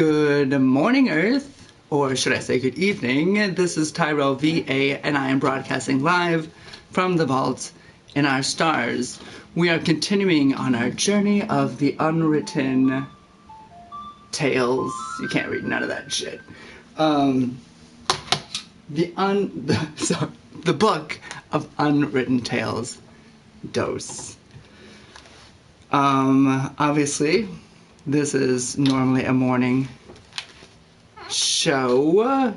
Good morning, Earth, or should I say good evening. This is Tyrell VA, and I am broadcasting live from the vault in our stars. We are continuing on our journey of the unwritten tales. You can't read none of that shit. The book of unwritten tales. Dose. Obviously, this is normally a morning show,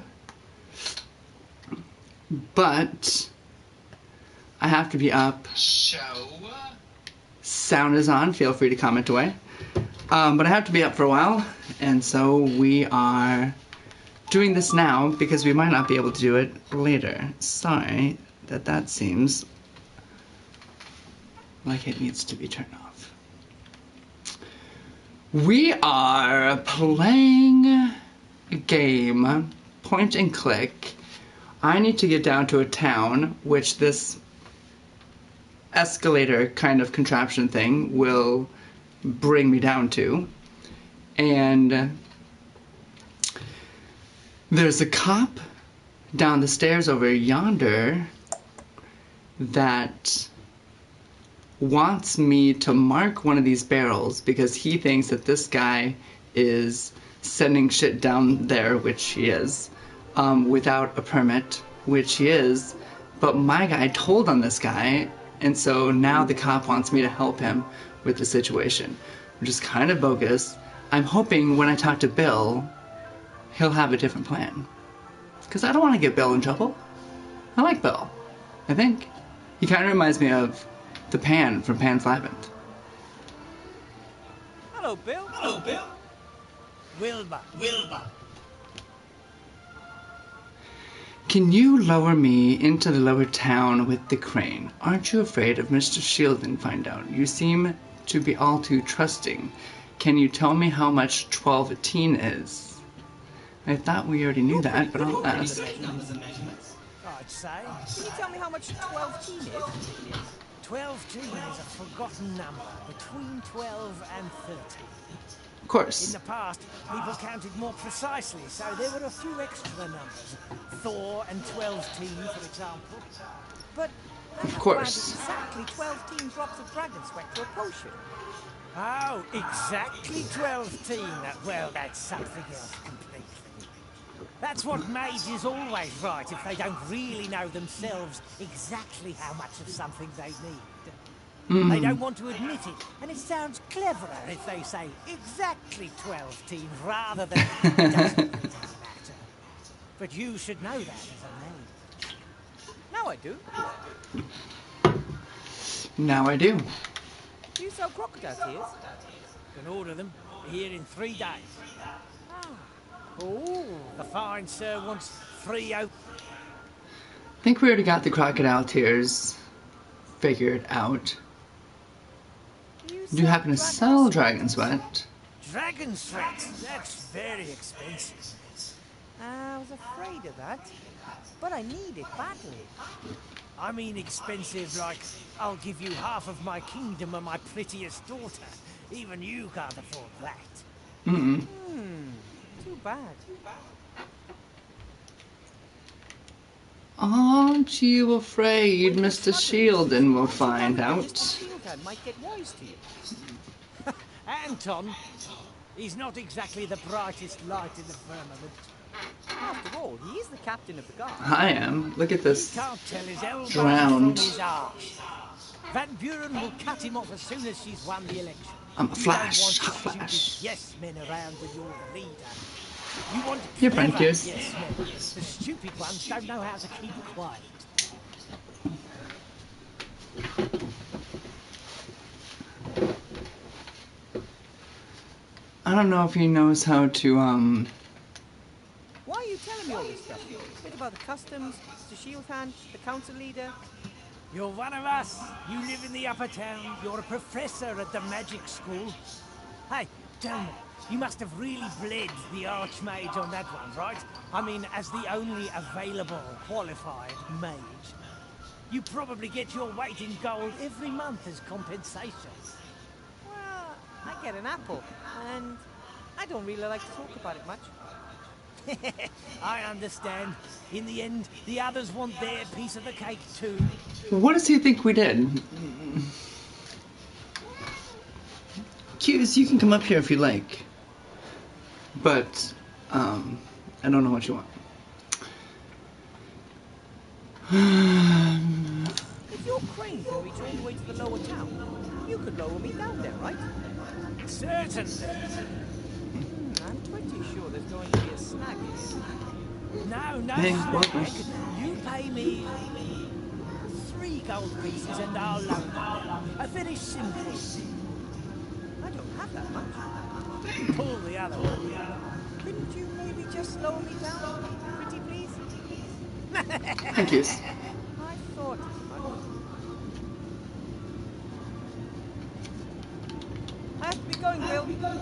but I have to be up. Sound is on, feel free to comment away. But I have to be up for a while, and so we are doing this now because we might not be able to do it later. Sorry that seems like it needs to be turned off. We are playing a game, point and click. I need to get down to a town, which this escalator kind of contraption thing will bring me down to. And there's a cop down the stairs over yonder that wants me to mark one of these barrels because he thinks that this guy is sending shit down there, which he is, without a permit, which he is, but my guy told on this guy, and so now the cop wants me to help him with the situation, which is kind of bogus. I'm hoping when I talk to Bill, he'll have a different plan, because I don't want to get Bill in trouble. I like Bill, I think. He kind of reminds me of the Pan from Pan's Labyrinth. Hello, Bill. Hello, Bill. Wilbur. Can you lower me into the lower town with the crane? Aren't you afraid of Mr. Shielding find out? You seem to be all too trusting. Can you tell me how much 12-teen is? I thought we already knew that, but I'll ask. I'd say. Can you tell me how much 12-teen is? 12-teen is a forgotten number, between 12 and 13. Of course. In the past, people counted more precisely, so there were a few extra numbers. Thor and 12-teen, for example. But of course. Exactly 12-teen drops of dragon sweat to a potion. Oh, exactly 12-teen. Well, that's something else completely. That's what mages always write if they don't really know themselves exactly how much of something they need. They don't want to admit it, and it sounds cleverer if they say exactly 12-teen rather than it doesn't really matter. But you should know that as a maid. Now I do. Now I do. Do you sell crocodile tears? Can order them here in 3 days. Oh, The fine sir wants 3 open. I think we already got the crocodile tears figured out. Do you happen to sell dragon sweat? Dragon sweat? That's very expensive. I was afraid of that, but I need it badly. I mean expensive like, I'll give you half of my kingdom and my prettiest daughter. Even you can't afford that. Too bad. Aren't you afraid Mr. Shielding will find out? Mr. Shielding might get wise to you. Anton, he's not exactly the brightest light in the firmament. After all, he is the captain of the guard. I am. Look at this. He can't tell his elbow Drowned. from his arse. Van Buren will cut him off as soon as she's won the election. I'm a You Flash. don't Hot want Flash. stupid yes men around when you're the leader. You want Your clever friend Kiss. yes men. The stupid ones don't know how to keep quiet. I don't know if he knows how to, Why are you telling me all this stuff? A bit about the customs, Mr. Shieldhand, the council leader. You're one of us. You live in the upper town. You're a professor at the magic school. Hey, tell me, you must have really bled the Archmage on that one, right? I mean, as the only available qualified mage. You probably get your weight in gold every month as compensation. Well, I get an apple, and I don't really like to talk about it much. I understand. In the end, the others want their piece of the cake too. What does he think we did? Q's, you can come up here if you like. But, I don't know what you want. If your crane can reach all the way to the lower town, you could lower me down there, right? Certainly. I'm pretty sure there's going to be a snag here. No Hey, snag. welcome. You pay me 3 gold pieces and I'll loan you. I finish simple. I don't have that much. Pull the other one. Couldn't you maybe just slow me down? Pretty please? Thank you. I thought as much. I have to be going,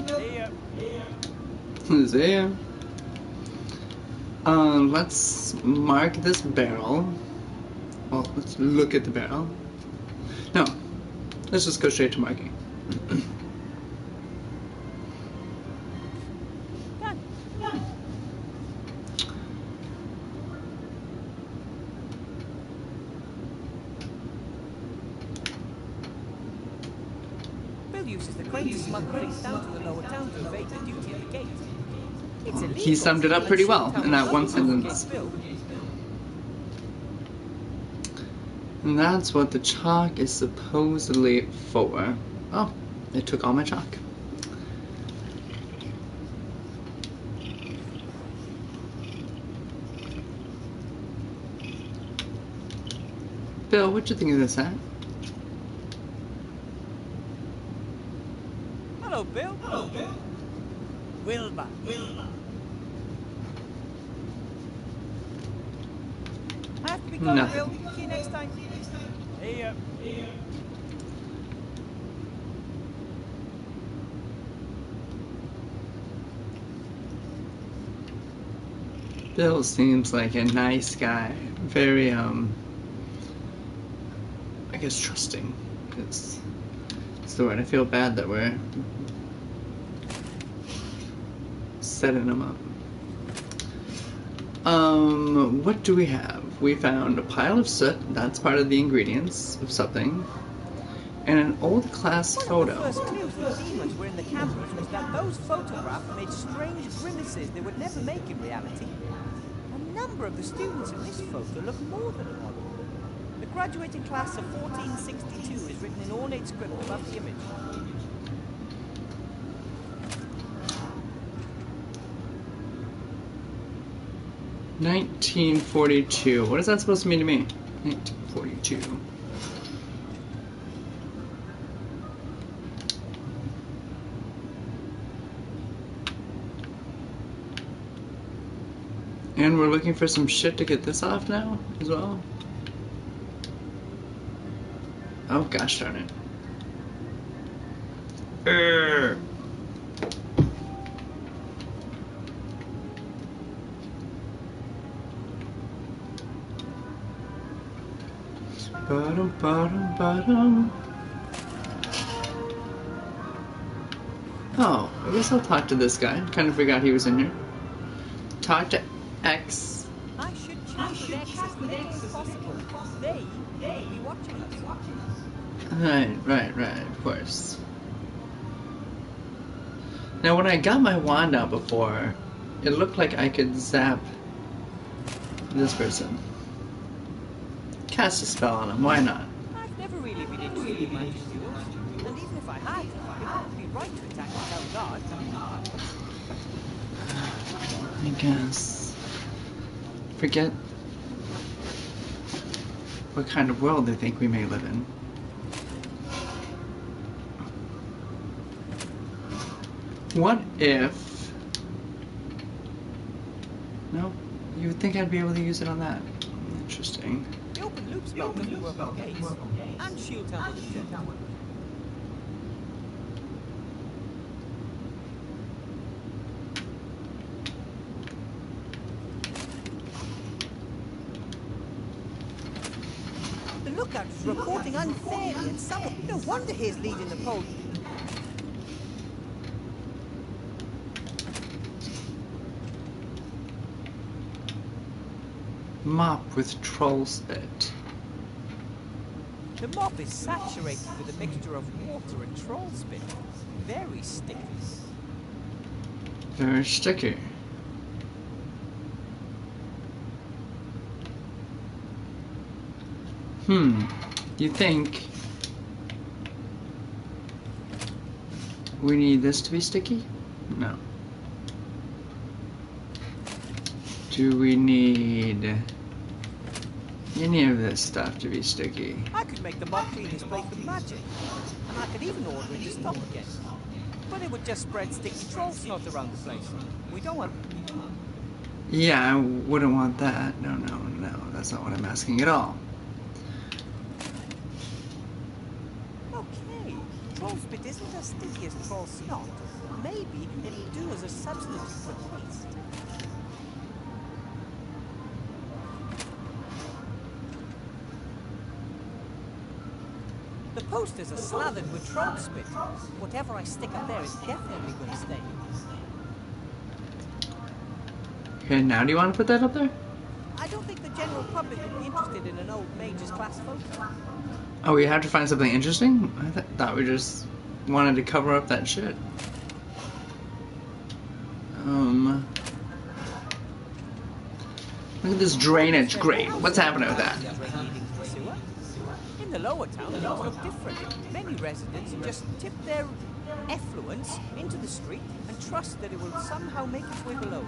Bill. Here. Who's there? Let's mark this barrel. Well, let's look at the barrel. No, let's just go straight to marking. Done. Bill uses the crane to smuggle things down to the lower town to evade the duty at the gate. It's illegal. He summed it up pretty well in that one sentence. Bill. And that's what the chalk is supposedly for. Oh, they took all my chalk. Bill, what you think of this hat? Hello, Bill. Hello, Bill. Wilbur. I have to be going, Nothing. Bill. See you next time. Here. Bill seems like a nice guy. Very, I guess trusting. It's the word. I feel bad that we're setting him up. What do we have? We found a pile of soot. That's part of the ingredients of something. And an old class photo. One of the first clues the demons were in the cameras was that those photographs made strange grimaces they would never make in reality. A number of the students in this photo look more than normal. The graduating class of 1462 is written in ornate script above the image. $1942. What is that supposed to mean to me? 1942. And we're looking for some shit to get this off now, as well. Oh gosh darn it. Bottom, bottom, bottom. Oh, I guess I'll talk to this guy. Kind of forgot he was in here. Talk to X. I should choose the X as little as possible. They will be watching us. Right, of course. Now, when I got my wand out before, it looked like I could zap this person. Cast a spell on him, why not? I've never really been interested in magic duels, and even if I had, it wouldn't be right to attack the town guard. I guess. Forget what kind of world they think we may live in. What if... No, you would think I'd be able to use it on that. Interesting. The open loop spell doesn't work on gates, and shield temple detect. The lookout is reporting unfairly, and someone... No wonder he's leading the poll. Mop with troll spit. The mop is saturated with a mixture of water and troll spit. Very sticky. Very sticky. You think we need this to be sticky? No. Do we need any of this stuff to be sticky? I could make the mop clean this place with magic. And I could even order it to stop again. But it would just spread sticky troll snot around the place. We don't want... Yeah, I wouldn't want that. No, that's not what I'm asking at all. Okay, troll spit isn't as sticky as troll snot. Maybe it'll do as a substitute for paste. The posters are slathered with troll spit. Whatever I stick up there is definitely going to stay. Okay, now do you want to put that up there? I don't think the general public would be interested in an old Major's class photo. Oh, we have to find something interesting? I thought we just wanted to cover up that shit. Look at this drainage grate. What's happening with that? In the lower town, things look different. Many residents just tip their effluents into the street and trust that it will somehow make its way below.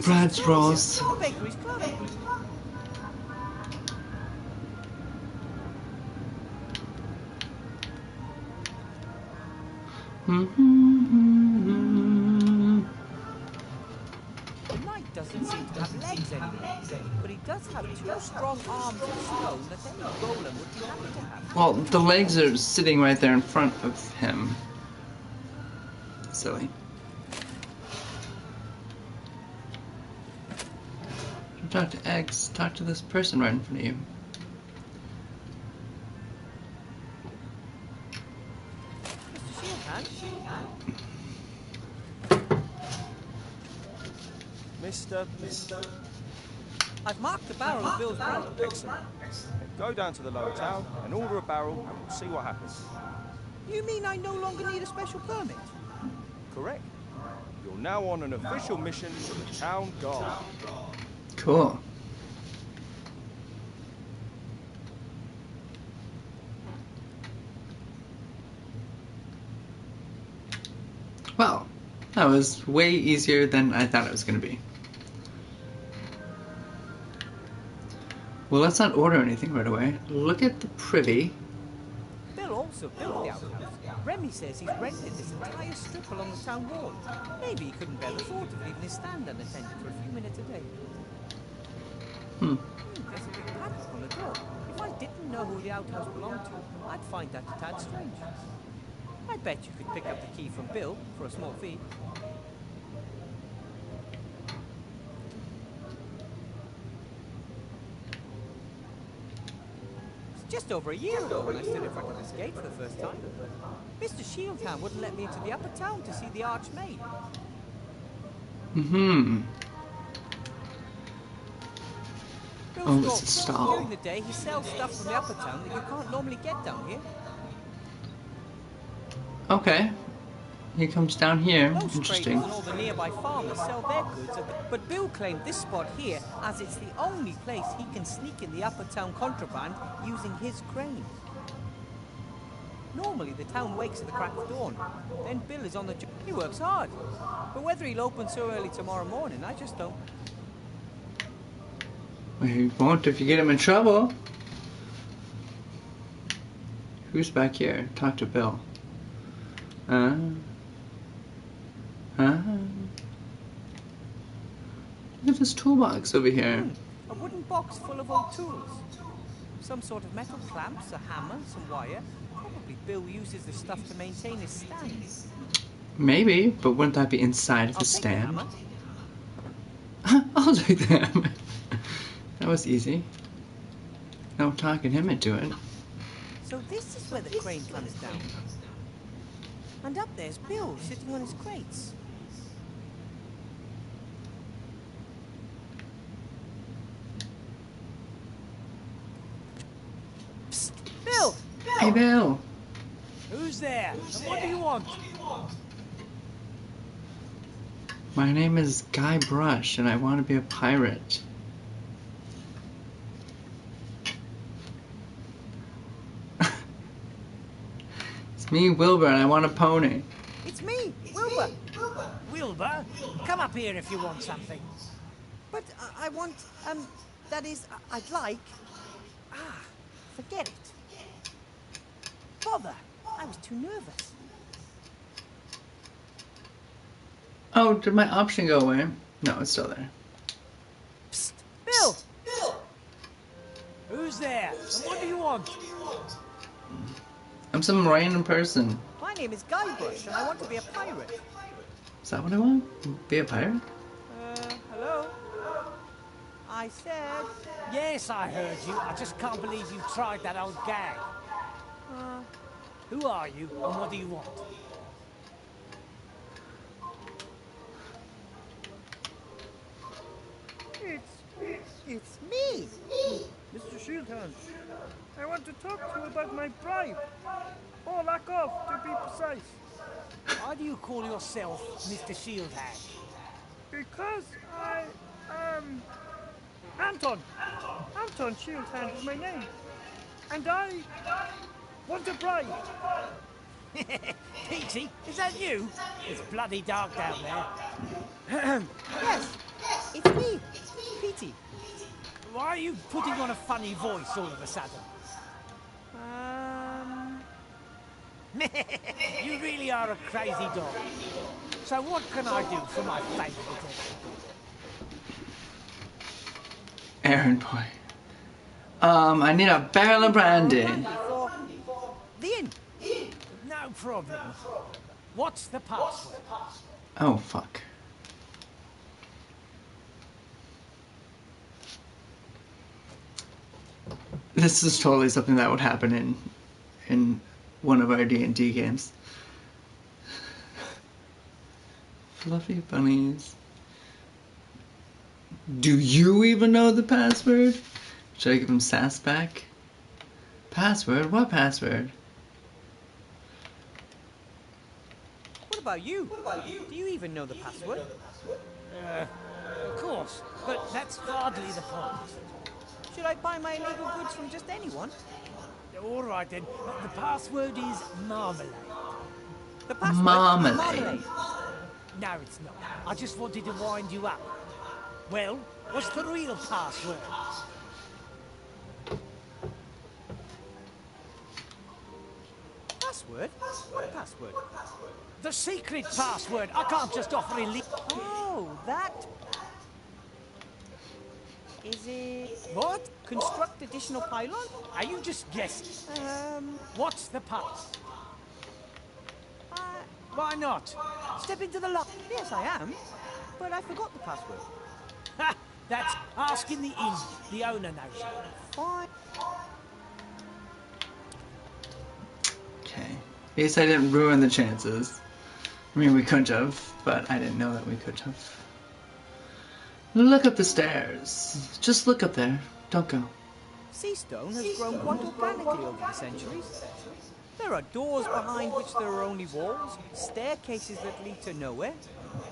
Brad's Rolls. The bakery's closed. The knight doesn't seem to have legs anymore, but he does have two strong arms of stone that any golem would be happy to have. Well, the legs are sitting right there in front of him. Silly. Talk to X, talk to this person right in front of you. Mister. I've marked the barrel of Bill's barrel. Excellent. Go down to the lower town and order a barrel and we'll see what happens. You mean I no longer need a special permit? Correct. You're now on an official mission for the town guard. Cool. Well, that was way easier than I thought it was going to be. Well, let's not order anything right away. Look at the privy. Bill also built the outhouse. Remy says he's rented this entire strip along the town wall. Maybe he couldn't bear the thought of leaving his stand unattended for a few minutes a day. There's a big padlock on the door. If I didn't know who the outhouse belonged to, I'd find that a tad strange. I bet you could pick up the key from Bill for a small fee. It's just over a year ago when I stood in front of this gate for the first time. Mr. Shieldham wouldn't let me into the upper town to see the Archmaid. Oh, it's a stall. During the day, he sells stuff from the upper town that you can't normally get down here. Okay. He comes down here. Most Interesting. traders and all the nearby farmers sell their goods but Bill claimed this spot here as it's the only place he can sneak in the upper town contraband using his crane. Normally, the town wakes at the crack of dawn. Then Bill is on the job. He works hard. But whether he'll open so early tomorrow morning, I just don't. Well, he won't if you get him in trouble. Who's back here? Talk to Bill. Look at this toolbox over here. A wooden box full of old tools. Some sort of metal clamps, a hammer, some wire. Probably Bill uses this stuff to maintain his stand. Maybe, but wouldn't that be inside of his stand? I'll take the hammer. That was easy. Now we're talking him into it. So this is where the crane comes down. And up there's Bill, sitting on his crates. Psst! Bill! Hey, Bill. Who's there? And what do you want? My name is Guy Brush, and I want to be a pirate. It's me, Wilbur, and I want a pony. It's me, Wilbur. Wilbur, come up here if you want something. But I want, that is, I'd like... Ah, forget it. Bother, I was too nervous. Oh, did my option go away? No, it's still there. Psst, Bill! Who's there? And what do you want? I'm some random person. My name is Guybrush, and I want to be a pirate. Is that what I want? Be a pirate? Hello? I said... Yes, I heard you. I just can't believe you tried that old gag. Who are you, and what do you want? It's me! Mr. Shieldhand, I want to talk to you about my bribe. Or lack of, to be precise. Why do you call yourself Mr. Shieldhand? Because Anton. Anton Shieldhand is my name. And I want a bribe. Petey, is that you? It's bloody dark down there. Yes, it's me, Petey. Why are you putting on a funny voice all of a sudden? You really are a crazy dog. So what can I do for my favourite Errand boy. I need a barrel of brandy. For the inn. No problem. What's the password? Oh, fuck. This is totally something that would happen in one of our D&D games. Fluffy bunnies. Do you even know the password? Should I give him sass back? Password? What password? What about you? Do you even know the password? Of course, but that's hardly the point. Should I buy my illegal goods from just anyone? All right then, the password is marmalade. The password? Marmalade. No, it's not. I just wanted to wind you up. Well, what's the real password? Password? What password? The secret password. I can't just offer Oh, that... Is it... What? Construct additional pylon? Are you just guessing? What's the pass? Why not? Step into the lock. Yes, I am. But I forgot the password. Ha! That's asking the inn. The owner knows it. Fine. Okay. At least I didn't ruin the chances. I mean, we could have, but I didn't know that we could have. Look up the stairs. Just look up there. Don't go. Seastone has grown quite organically over the centuries. There are doors behind which there are only walls, staircases that lead to nowhere.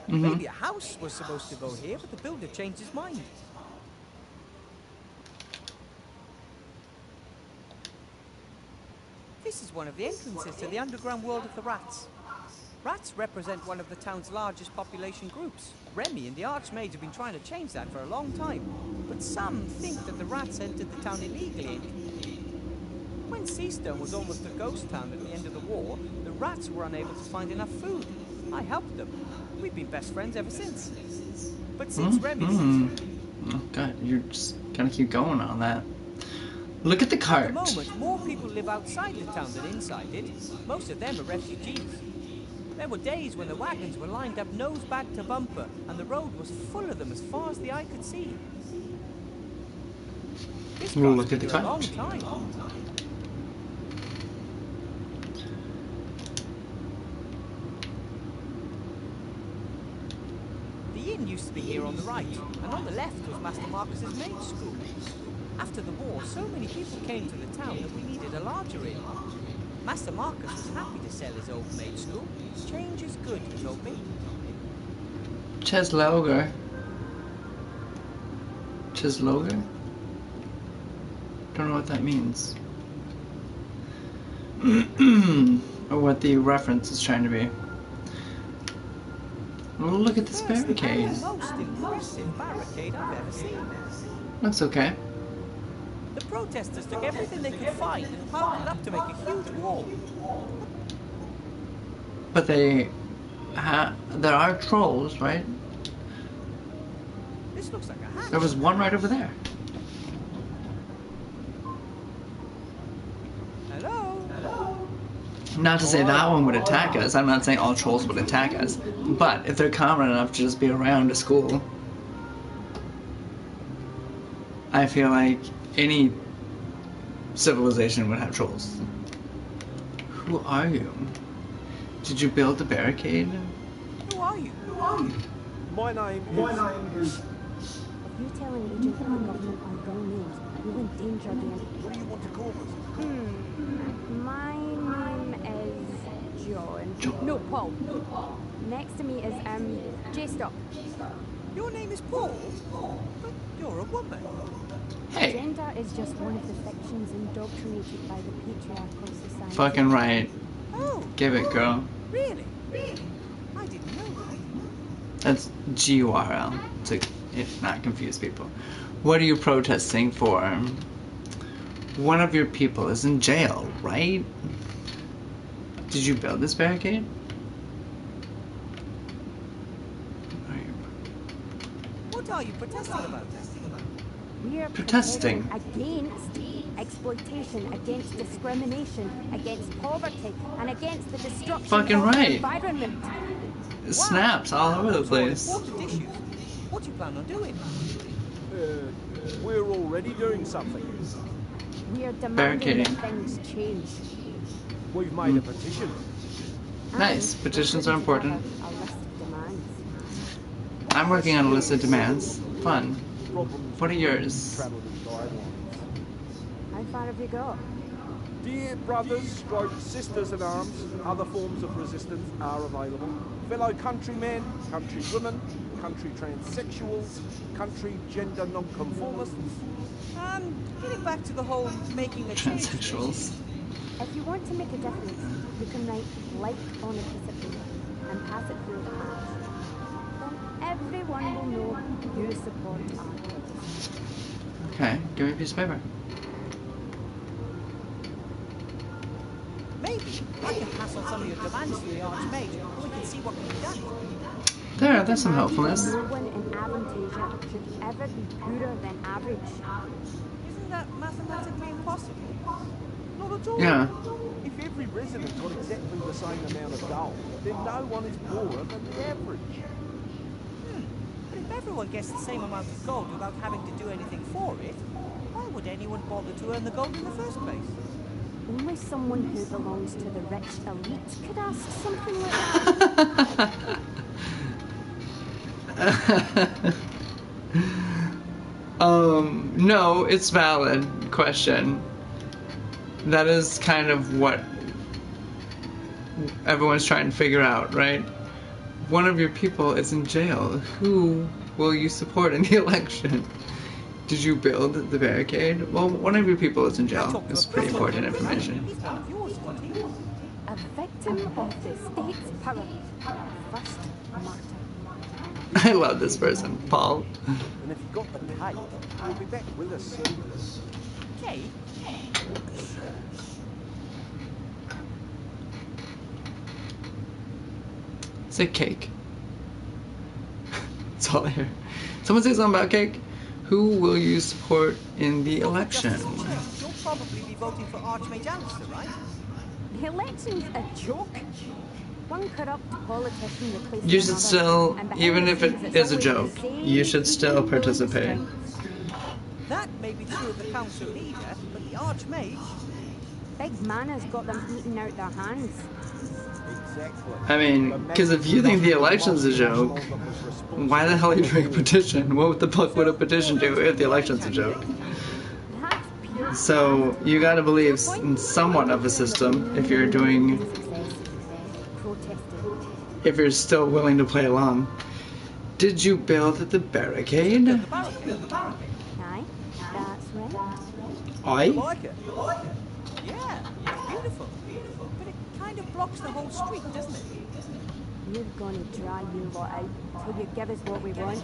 Maybe a house was supposed to go here, but the builder changed his mind. This is one of the entrances to the underground world of the rats. Rats represent one of the town's largest population groups. Remy and the Archmage have been trying to change that for a long time, but some think that the rats entered the town illegally. When Seastone was almost a ghost town at the end of the war, the rats were unable to find enough food. I helped them. We've been best friends ever since. But since Remy's... Oh god, you're just gonna keep going on that. Look at the cart. At the moment, more people live outside the town than inside it. Most of them are refugees. There were days when the wagons were lined up nose back to bumper, and the road was full of them as far as the eye could see. This Well, car's look at the been here a long cart. time. inn used to be here on the right, and on the left was Master Marcus's maid school. After the war, so many people came to the town that we needed a larger inn. Master Marcus was happy to sell his old maid school. Change is good, he told me. Chesloger. Chesloger? Don't know what that means. Or what the reference is trying to be. Well, look at this barricade. The most impressive barricade I've ever seen. Looks okay. The protesters took everything they could find and piled it up to make a huge wall. But there are trolls, right? This looks like a hatch. There was one right over there. Hello? Not to say that one would attack us. I'm not saying all trolls would attack us. But if they're common enough to just be around a school, I feel like any civilization would have trolls. Who are you? Did you build the barricade? Who are you? My name is... If you're telling agents of the government our wrong names, you'll endanger the... What do you want to call us? My name is John. No, Paul. Next to me is, J-Stop. Your name is Paul? But you're a woman. Hey. Gender is just one of the fictions indoctrinated by the patriarchal society. Fucking right. Oh. Give it, girl. Really? I didn't know that. That's GURL, to not confuse people. What are you protesting for? One of your people is in jail, right? Did you build this barricade? What are you protesting about then? We are Protesting against exploitation, against discrimination, against poverty, and against the destruction Fucking of right. the environment. snaps all over the Those are place. important issues. What do you plan on doing? We're already doing something. We are demanding that Barricading. things change. We've made a petition. Nice. And Petitions we're are putting important. together a list of demands. I'm working on a list of demands. Fun. Problems What are yours? travelling guidelines. How far have you got? Dear brothers, stroke sisters in arms, other forms of resistance are available. Fellow countrymen, countrywomen, country transsexuals, country gender non-conformists. Getting back to the whole making a change. Transsexuals. If you want to make a difference, you can write like on a piece of paper and pass it through the hands. Then everyone will know you support our cause. Okay, give me a piece of paper. Maybe I can pass on some of your demands to the Archmage, and we can see what can be done. There, that's some helpfulness. No one in Aventasia should ever be poorer than average. Isn't that mathematically impossible? Not at all. Yeah. If every resident got exactly the same amount of gold, then no one is poorer than the average. But if everyone gets the same amount of gold without having to do anything for it, why would anyone bother to earn the gold in the first place? Only someone who belongs to the rich elite could ask something like that. No, it's valid question. That is kind of what everyone's trying to figure out, right? One of your people is in jail. Who will you support in the election? Did you build the barricade? Well, one of your people is in jail. It's pretty important information. He's one of yours, isn't he? A victim of the state's power. First martyr. I love this person, Paul. And if you got the cake, you'll be back with us soon. Kate? Say cake. That's all I hear. Someone say something about cake. Who will you support in the election? You'll probably be voting for Archmage Alistair, right? The election's a joke. One corrupt politician replacing You should another, still, and behind even the if it scenes it's is a always joke, the same you should still evil participate. strengths. That may be true of the council leader, but the Archmage... Big Mana's got them eating out their hands. Exactly. I mean, because if you think the election's a joke, why the hell are you doing a petition? What the fuck would a petition do if the election's a joke? That's pure So you gotta believe in somewhat of a system if you're doing, protesting. if you're still willing to play along. Did you build the barricade? The barricade. Aye, that's right. I? Like it? Yeah, it's beautiful. But it kind of blocks the whole street, doesn't it? We're gonna dry you lot out till you give us what we want.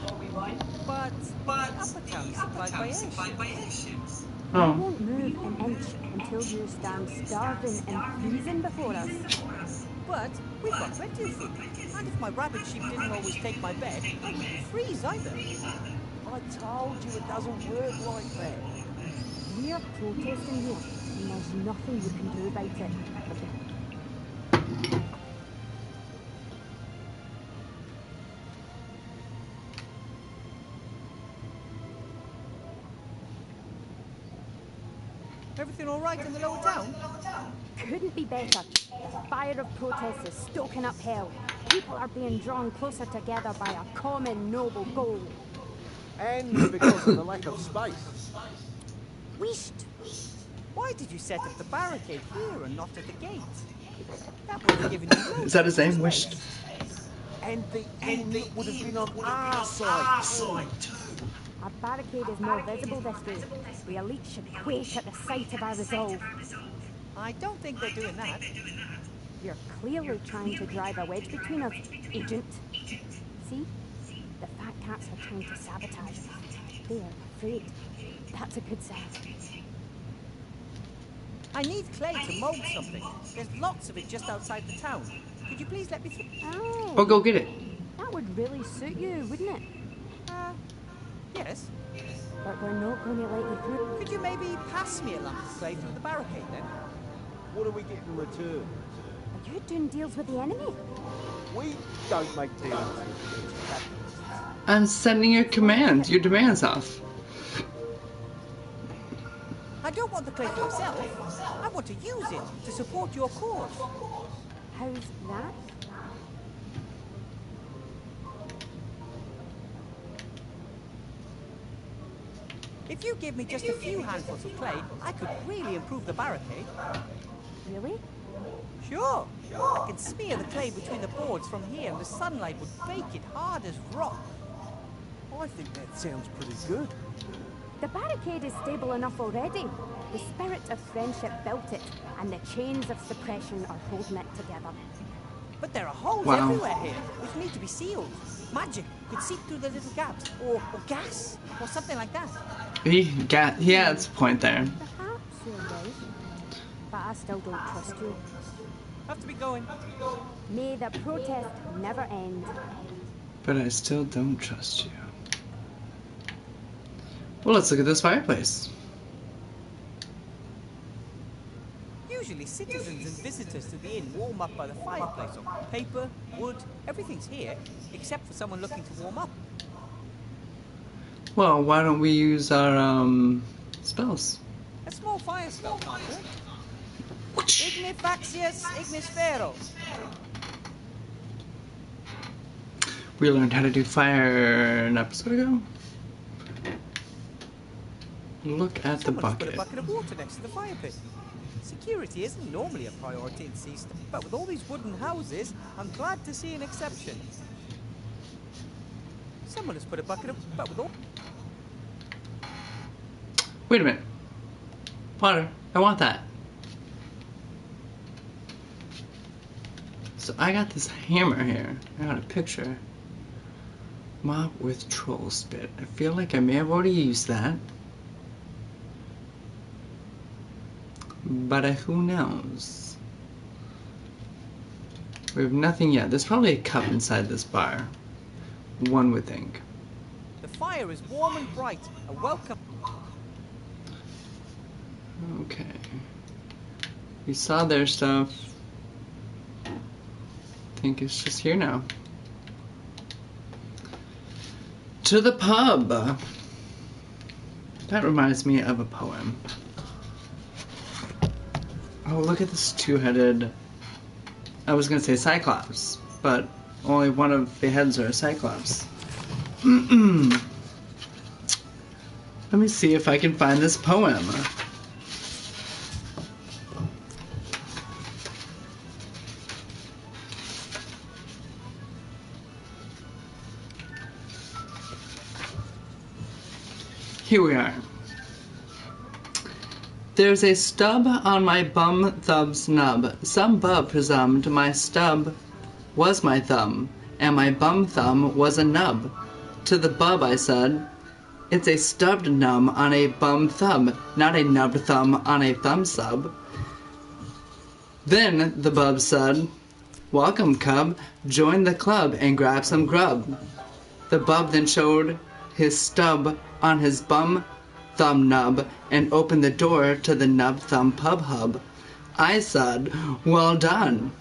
But Upper Town is supplied by airships. We Oh. won't move an inch until you stand starving and freezing before us. But we've got plenty of food. And if my rabbit sheep didn't always take my bed, I wouldn't freeze either. I told you it doesn't work like that. We're protesting here, and there's nothing you can do about it. Everything all right in the lower town? Couldn't be better. The fire of protest is stoking up hell. People are being drawn closer together by a common noble goal. And because of the lack of space. Wished. Why did you set up the barricade here and not at the gate? That would have given you Is that his name? Wished. And the enemy would have been on our side. Our barricade is more visible this way. The elite should quake at the sight of our resolve. I don't think they're doing that. You're clearly trying to drive a wedge between us, Agent. See? The fat cats are trying to sabotage us. They're afraid. That's a good sign. I need clay to mold something. There's lots of it just outside the town. Could you please let me through? Oh, Oh, go get it. that would really suit you, wouldn't it? Yes. But we're not going to let you through. Could you maybe pass me a lump of clay through the barricade then? What do we get in return? Are you doing deals with the enemy? We don't make deals with capitalists. I'm sending your demands off. I don't want the clay for myself. I want to use it to support your cause. How's that? If you give me just a few handfuls of clay, I could really improve the barricade. Really? Sure. I can smear the clay between the boards from here and the sunlight would bake it hard as rock. I think that sounds pretty good. The barricade is stable enough already. The spirit of friendship built it, and the chains of suppression are holding it together. But there are holes Wow. everywhere here, which need to be sealed. Magic could seep through the little gaps, or gas, or something like that. He adds a point there. Perhaps you're right, but I still don't trust you. Have to be going. May the protest never end. But I still don't trust you. Well, let's look at this fireplace. Usually citizens and visitors to the inn warm up by the fireplace on paper, wood, everything's here, except for someone looking to warm up. Well, why don't we use our, spells? A small fire spell, can't it? Ignifaxius ignisfero. We learned how to do fire an episode ago. Look at the Someone's put bucket. a bucket of water next to the fire pit. Security isn't normally a priority in Seast, but with all these wooden houses, I'm glad to see an exception. Someone has put a bucket of... but with all... Wait a minute. Potter, I want that. So I got this hammer here. I got a picture. Mop with troll spit. I feel like I may have already used that. But who knows? We have nothing yet. There's probably a cup inside this bar. One would think. The fire is warm and bright. A welcome... Okay. We saw their stuff. I think it's just here now. To the pub. That reminds me of a poem. Oh, look at this two-headed I was gonna say Cyclops, but only one of the heads are a Cyclops. Let me see if I can find this poem. Here we are. There's a stub on my bum thumb's nub. Some bub presumed my stub was my thumb, and my bum thumb was a nub. To the bub I said, it's a stubbed numb on a bum thumb, not a nubbed thumb on a thumb sub. Then the bub said, welcome cub, join the club and grab some grub. The bub then showed his stub on his bum thumb nub and opened the door to the nub thumb pub hub. I said, well done,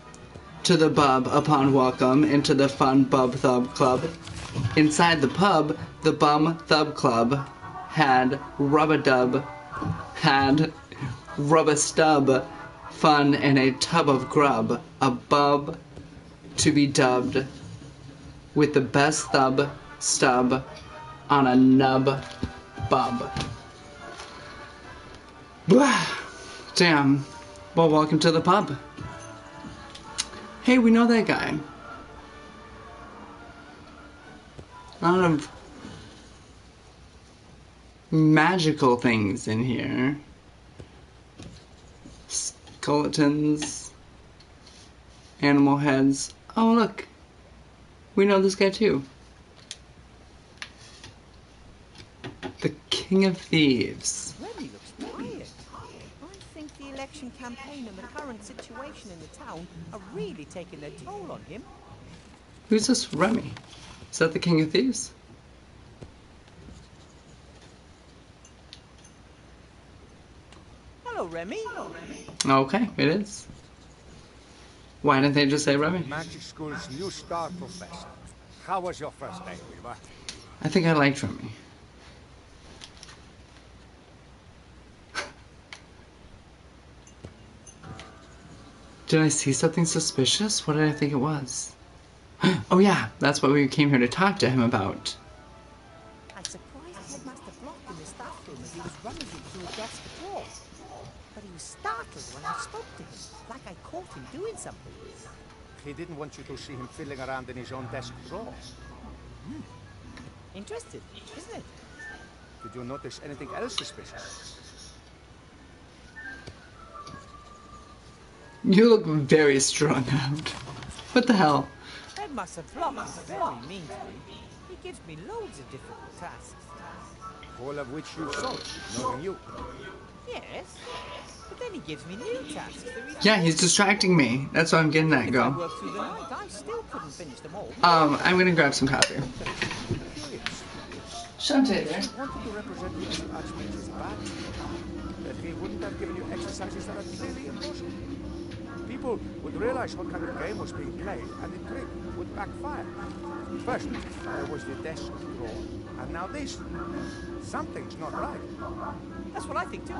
to the bub upon welcome into the fun bub thub club. Inside the pub, the bum thub club had rub-a-dub, had rub-a-stub, fun in a tub of grub, a bub to be dubbed with the best thub stub on a nub bub. Blah. Damn. Well, welcome to the pub. Hey, we know that guy. A lot of magical things in here. Skeletons. Animal heads. Oh, look. We know this guy too. The King of Thieves. Remy looks tired. I think the election campaign and the current situation in the town are really taking their toll on him. Who's this Remy? Is that the King of Thieves? Hello, Remy. Okay, it is. Why didn't they just say Remy? Magic School's new star professor. How was your first day, Weaver? I think I liked Remy. Did I see something suspicious? What did I think it was? Oh yeah, that's what we came here to talk to him about. I surprised Headmaster Block in the staff room as he was rummaging through a desk drawer. But he was startled when I spoke to him, like I caught him doing something. He didn't want you to see him fiddling around in his own desk drawer. Interesting, isn't it? Did you notice anything else suspicious? You look very strung out. What the hell? Headmaster Block is very mean to me. He gives me loads of difficult tasks. All of which you've solved, knowing you. Yes, but then he gives me new tasks. Yeah, he's distracting me. That's why I'm getting that If I go. worked through the night, I still couldn't finish them all. I'm gonna grab some coffee. Curious. Shante there. He wanted to represent you as Archmage's bad. That he wouldn't have given you exercises that are clearly impossible. People would realize what kind of game was being played, and the trick would backfire. First, there was the desk drawer, and now this. Something's not right. That's what I think too.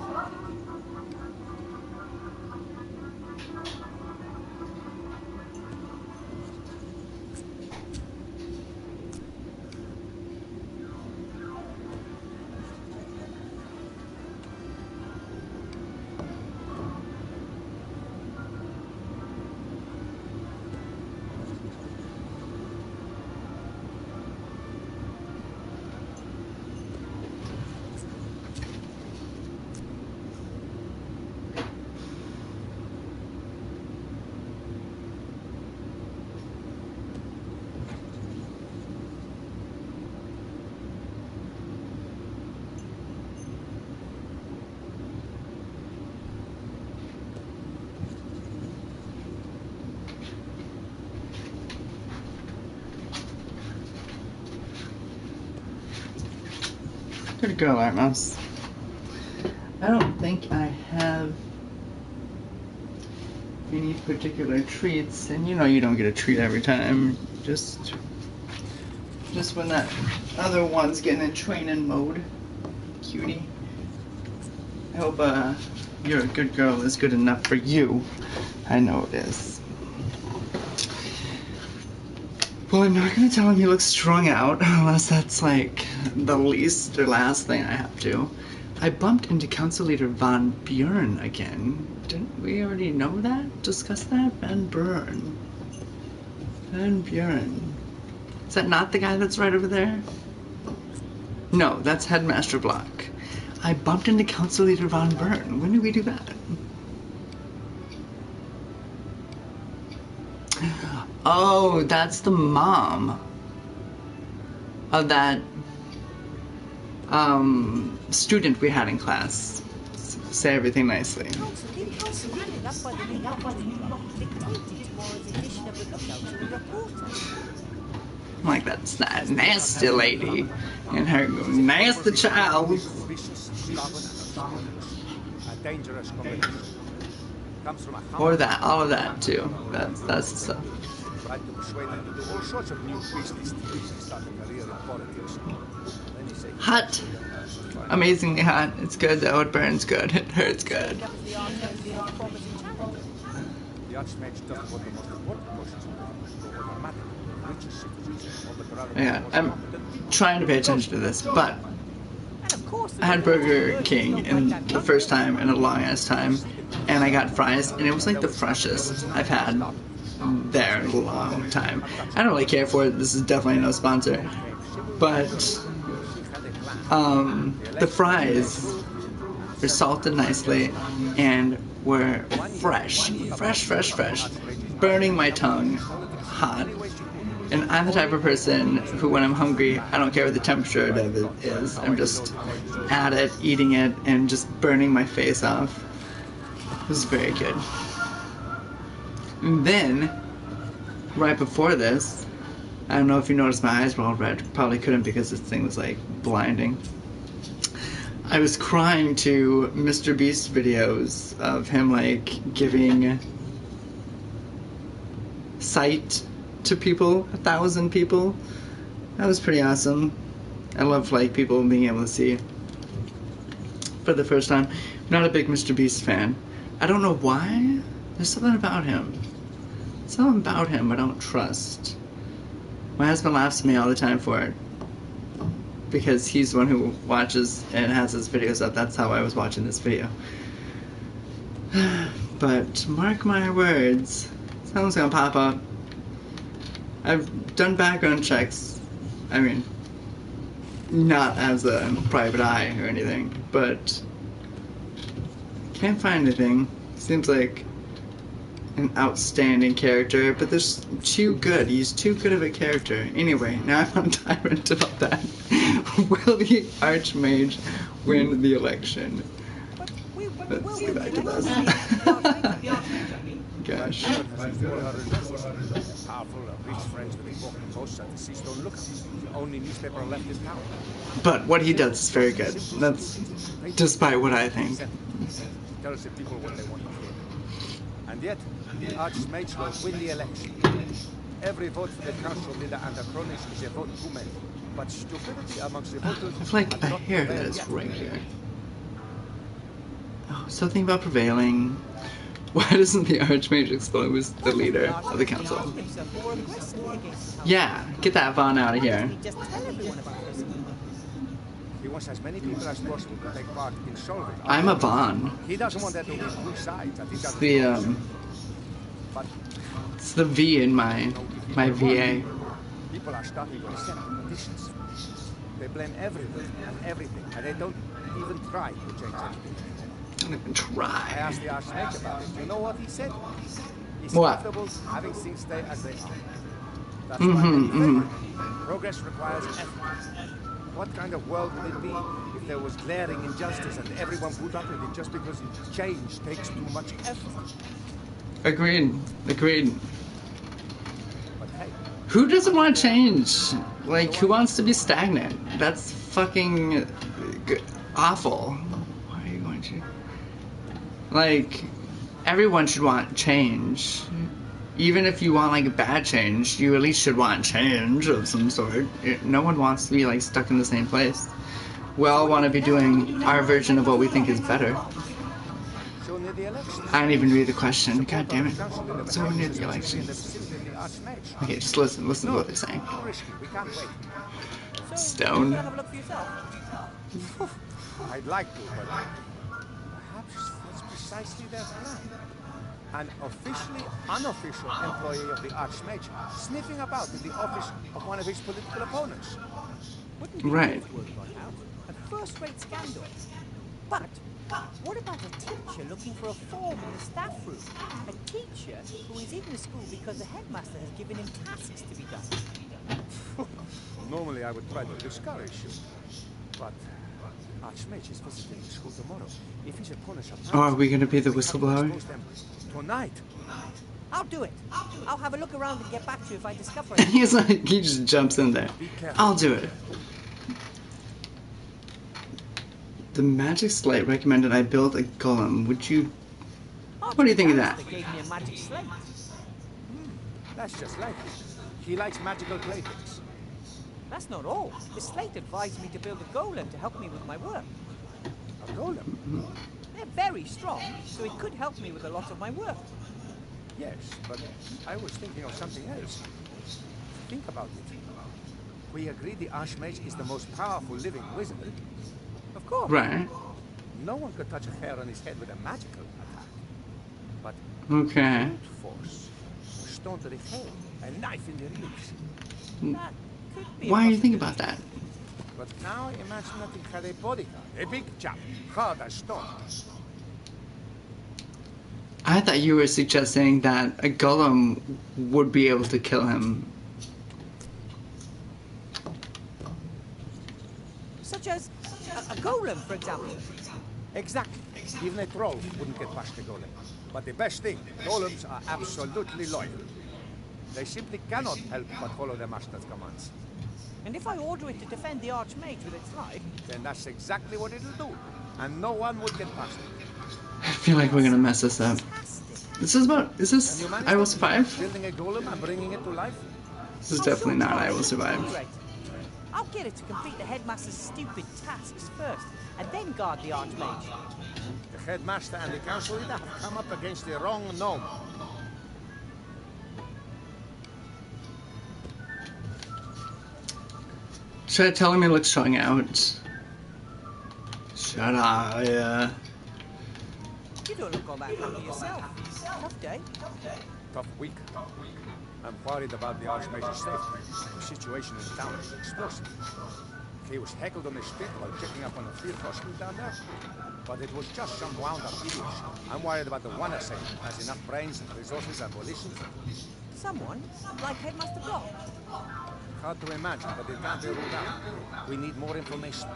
Good girl, Art Mouse. I don't think I have any particular treats, and you know you don't get a treat every time. Just when that other one's getting in training mode. Cutie. I hope you're a good girl is good enough for you. I know it is. Well, I'm not gonna tell him he looks strung out unless that's like the least or last thing I have to. I bumped into Council Leader Von Buren again. Didn't we already know that? Discuss that? Van Buren. Van Buren. Is that not the guy that's right over there? No, that's Headmaster Block. I bumped into Council Leader Von Buren. When did we do that? Oh, that's the mom of that student we had in class. Say everything nicely. Constantly up by the new dictated tomorrow's edition of the Lookout to the Reporter. Like that's that nasty lady and her nasty child. Vicious, stubborn, a dangerous combination. Comes from a Or that, all of that too. That's the stuff. tried to persuade him to do all sorts of new business deals and start a career in politics. Then he said, Hot. Amazingly hot. It's good though. It burns good. It hurts good. That was the Archmage's challenge. the Archmage doesn't want the most important portions of the automatic, richest citizens of the ground. Yeah, I'm trying to pay attention to this, but And of course, I had Burger King in the first time in a long ass time, and I got fries, and it was like the freshest I've had there in a long time. I don't really care for it. This is definitely no sponsor, but the fries were salted nicely and were fresh, burning my tongue, hot. And I'm the type of person who, when I'm hungry, I don't care what the temperature of it is. I'm just at it, eating it, and just burning my face off. It was very good. And then, right before this, I don't know if you noticed my eyes were all red. Probably couldn't because this thing was like blinding. I was crying to Mr. Beast videos of him like giving sight to people, 1,000 people. That was pretty awesome. I love like people being able to see for the first time. I'm not a big Mr. Beast fan. I don't know why. There's something about him. Something about him I don't trust. My husband laughs at me all the time for it. Because he's the one who watches and has his videos up. That's how I was watching this video. But mark my words, someone's gonna pop up. I've done background checks. I mean, not as a private eye or anything, but can't find anything. Seems like an outstanding character, but there's too good. He's too good of a character. Anyway, now I'm on a tyrant about that. Will the Archmage win the election? Let's get back to this. Gosh. Powerful, rich friends with important posts at the Seastone Lookout. The only newspaper left in town. But what he does is very good. That's despite what I think. Tells the people what they want to hear. And yet, the Archmage will win the election. Every vote for the council leader and the cronies is a vote too many. But stupidity amongst the voters... I feel like I hear this right here. Oh, something about prevailing. Why doesn't the Archmage expose the leader of the council? Yeah, get that Vaughn out of here. Just tell everyone about this. He wants as many people as possible to take part in solving... I'm a Vaughn. He doesn't want there to be two sides. And he It's doesn't the it's the V in my VA. People are starting to accept the conditions. They blame everyone and everything, and they don't even try to change anything. Don't even I try. asked the Archmage about it. You know what he said? He's What? comfortable having things stay as they are. That's why progress requires effort. What kind of world would it be if there was glaring injustice and everyone put up with it just because change takes too much effort? Agreed. Agreed. But hey, Who doesn't want to change? Like, who wants to be stagnant? That's fucking awful. Why are you going to? Like, everyone should want change. Even if you want, like, a bad change, you at least should want change of some sort. No one wants to be, like, stuck in the same place. We all want to be doing our version of what we think is better. so near the election. I didn't even read the question. Support God damn of it. the council in the So we're near behaviors the necessary in the elections. vicinity of the Archmage. Okay, just listen to No, what they're saying. too risky. We can't wait. So, Stone. you're gonna have a look for yourself? I'd like to, but perhaps that's precisely their plan. An officially unofficial employee of the Archmage sniffing about in the office of one of his political opponents. Wouldn't be Right. if word got out. A first-rate scandal. But what about a teacher looking for a form in the staff room? A teacher who is in the school because the headmaster has given him tasks to be done. Normally I would try to discourage you, but Archmage is visiting the school tomorrow. If his opponents are Oh, are we gonna be the we have to whistleblower? expose them tonight. I'll do it. I'll have a look around and get back to you if I discover And it. he's like, he just jumps in there. Be careful. I'll do it. The magic slate recommended I build a golem. Would you... What do you think of that? They gave me a magic slate. That's just like him. He likes magical playthings. That's not all. The slate advised me to build a golem to help me with my work. A golem? They're very strong, so it could help me with a lot of my work. Yes, but I was thinking of something else. Think about it. We agreed the Archmage is the most powerful living wizard. Of course. Right. No one could touch a hair on his head with a magical attack. But Okay. brute force, a stone to the head, a knife in the ribs. That could be. Why a are you thinking possibility. about that? But now imagine that he had a bodyguard, a big chap, hard as stone. I thought you were suggesting that a golem would be able to kill him. Such as a golem, for example. Exactly. Even a troll wouldn't get past the golem. But the best thing, golems are absolutely loyal. They simply cannot help but follow their master's commands. And if I order it to defend the Archmage with its life, Then that's exactly what it'll do. And no one would get past it. I feel like we're gonna mess this up. fantastic. Is this Can you manage I Will that? Survive? Building a golem and bringing it to life? This is definitely not I Will Survive. Great. I'll get it to complete the headmaster's stupid tasks first, and then guard the Archmage. The headmaster and the council leader have come up against the wrong gnome. Should I tell him he looks strung out? Shut up, yeah. You don't look all that happy yourself. Tough day. Tough week. I'm worried about the Archmage's safety. The situation in town is explosive. He was heckled on the street while checking up on a field hospital down there. But it was just some wound-up idiots. I'm worried about the one assailant who has enough brains, resources, and volition. Someone like Headmaster Block. Hard to imagine, but it can't be ruled out. We need more information.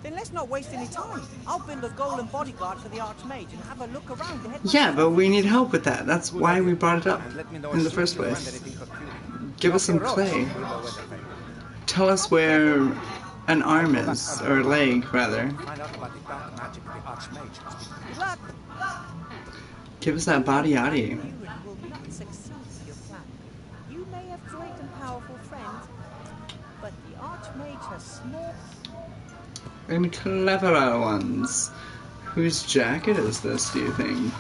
Then let's not waste any time. I'll build a golem bodyguard for the Archmage and have a look around the headmaster. Yeah, but we need help with that. That's why we brought it up And let me know in as the soon first as you find place. anything peculiar. Give us some Rope, clay. we'll know where to find it. Tell us where an arm is, or leg, rather. Find out about the dark magic the Archmage has been. Good luck. Give us that body yaddy. You will not succeed with your plan. You may have great and powerful friends, but the Archmage has small. And cleverer ones. Whose jacket is this, do you think?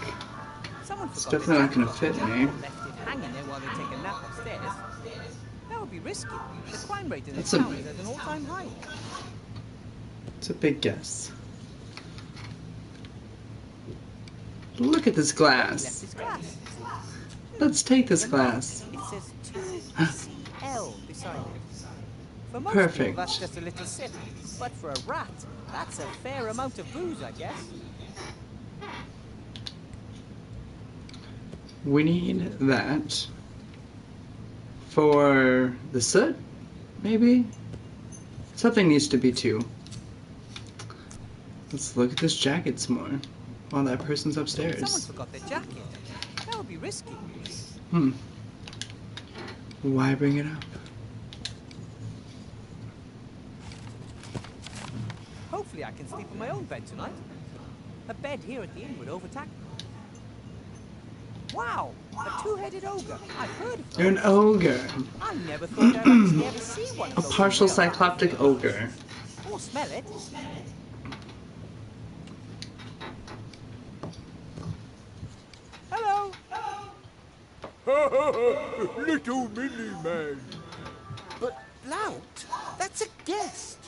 Someone It's forgot definitely their not gonna jacket. fit me. Left it hanging there while they take a nap upstairs. That would be risky. The crime rate in this That's a- town is at an all-time high. It's a big guess. Look at this Left glass. his glass. Let's take this glass. It says 2CL beside it. For most Perfect. people, that's just a little sip. But for a rat, that's a fair amount of booze, I guess. We need that for the soot, maybe? Something needs to be too. Let's look at this jacket some more while that person's Someone upstairs. forgot their jacket. That would be risky. Why bring it up? Hopefully I can sleep in my own bed tonight. A bed here at the inn would overtake me. Wow! A two-headed ogre. I've heard of You're them. an ogre. I never thought I'd actually ever see one of A those partial in real life. cycloptic ogre. Or smell it. Little mini man. But Blount, that's a guest.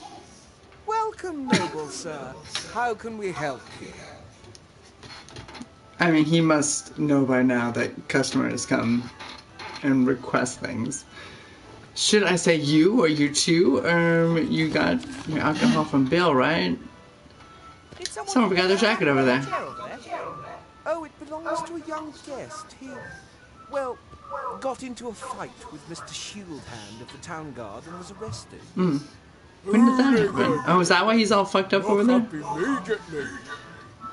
Welcome, noble sir. How can we help you? I mean, he must know by now that customers come and request things. Should I say you or you too? You got your alcohol from Bill, right? Did Someone forgot their jacket over there. chair over there? Oh, it belongs to a young guest. He, well, got into a fight with Mr. Shieldhand of the town guard and was arrested. When did that happen? Oh, is that why he's all fucked up over there? Immediately.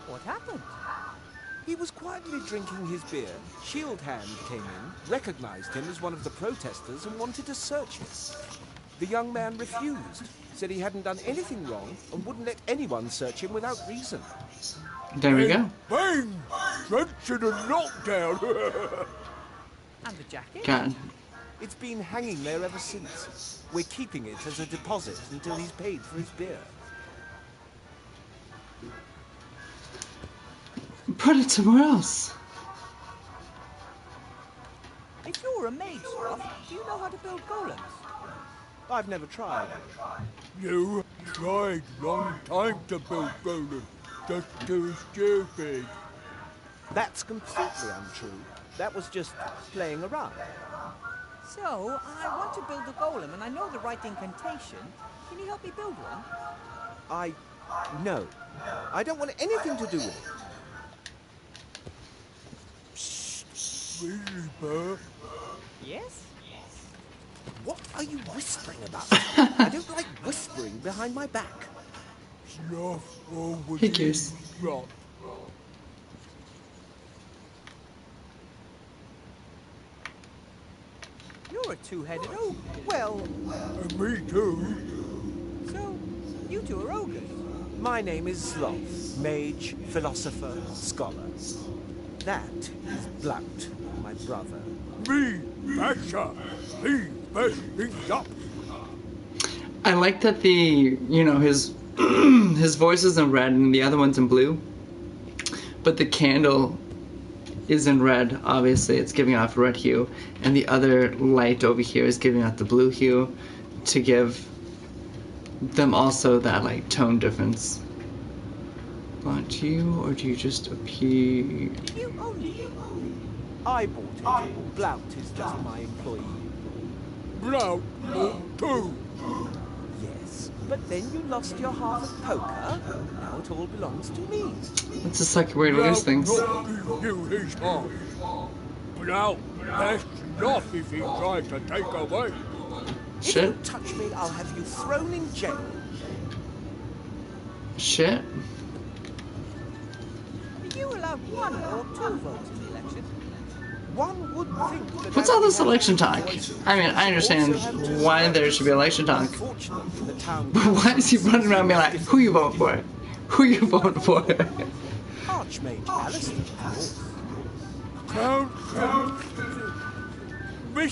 What happened? He was quietly drinking his beer. Shieldhand came in, recognized him as one of the protesters and wanted to search him. The young man refused, said he hadn't done anything wrong and wouldn't let anyone search him without reason. There we go. Bang! Trenching and knockdown. And the jacket? God. It's been hanging there ever since. We're keeping it as a deposit until he's paid for his beer. Put it somewhere else. If you're a mage, Sloth, do you know how to build golems? I've never tried. You tried long time to build golem. Just too stupid. That's completely untrue. That was just playing around. So, I want to build a golem and I know the right incantation. Can you help me build one? No. I don't want anything to do with it. Really, Burr? Yes? What are you whispering about? I don't like whispering behind my back. Sloth over He cares. rot. You're a two-headed ogre. Well, And me too. So, you two are ogres. my name is Sloth, mage, philosopher, scholar. That is Blount, my brother. Me, Basher. Please mess things up. I like that his his voice is in red and the other one's in blue. But the candle is in red, obviously it's giving off red hue. And the other light over here is giving out the blue hue to give them also that like tone difference. Want you, or do you just appear? You own it. I bought it. Blount is just my employee. Blount too. Yes, but then you lost your half at poker. Now it all belongs to me. It's a sucky way to lose things. Blount not give you his heart. Blount best not if he tries to take away. If Shit. you touch me, I'll have you thrown in jail. Shit. Are you allowed one or two votes in the election? One would think that What's all this election talk? I mean, I understand why there should be election talk. Unfortunately, the town But why is he running around being like, who you voting for? Who you voting for? Archmage Alistair, of course.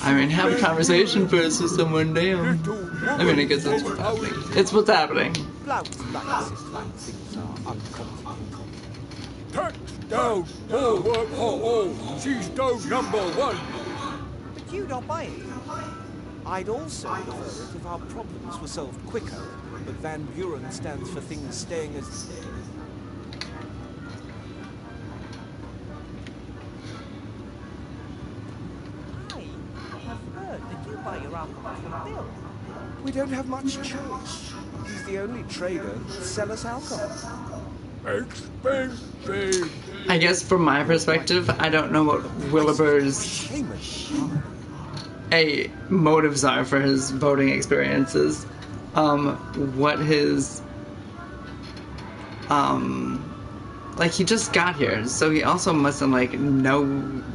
I mean, have a conversation first with someone, damn. I mean, I guess that's what's happening. It's what's happening. Blount likes it when things are uncomplicated. Tax down, more work for all. She's stone number one. But you don't buy it. I'd also prefer it if our problems were solved quicker, but Van Buren stands for things staying as... I have heard that you buy your alcohol from Bill. We don't have much choice. He's the only trader who'll sell us alcohol. Expensive. I guess from my perspective, I don't know what Wilbur's Shameless. motives are for his voting experiences. What his like he just got here, so he also mustn't like know